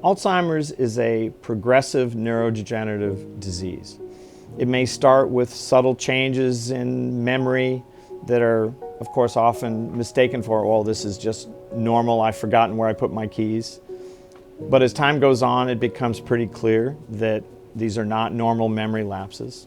Alzheimer's is a progressive neurodegenerative disease. It may start with subtle changes in memory that are, of course, often mistaken for, well, this is just normal, I've forgotten where I put my keys. But as time goes on, it becomes pretty clear that these are not normal memory lapses.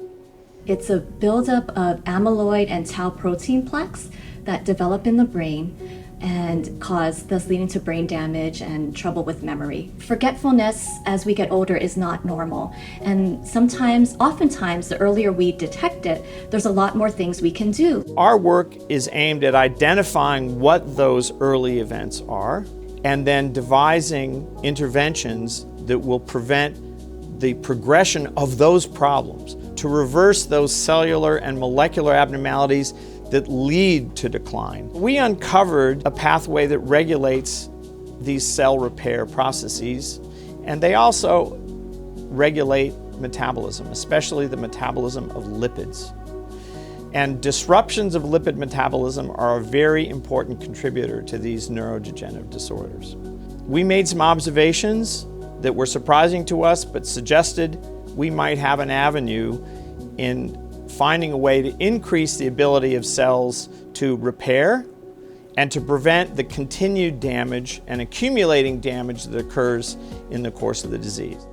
It's a buildup of amyloid and tau protein plaques that develop in the brain and thus leading to brain damage and trouble with memory. Forgetfulness as we get older is not normal. And oftentimes, the earlier we detect it, there's a lot more things we can do. Our work is aimed at identifying what those early events are and then devising interventions that will prevent the progression of those problems, to reverse those cellular and molecular abnormalities that lead to decline. We uncovered a pathway that regulates these cell repair processes, and they also regulate metabolism, especially the metabolism of lipids. And disruptions of lipid metabolism are a very important contributor to these neurodegenerative disorders. We made some observations that were surprising to us, but suggested we might have an avenue in finding a way to increase the ability of cells to repair and to prevent the continued damage and accumulating damage that occurs in the course of the disease.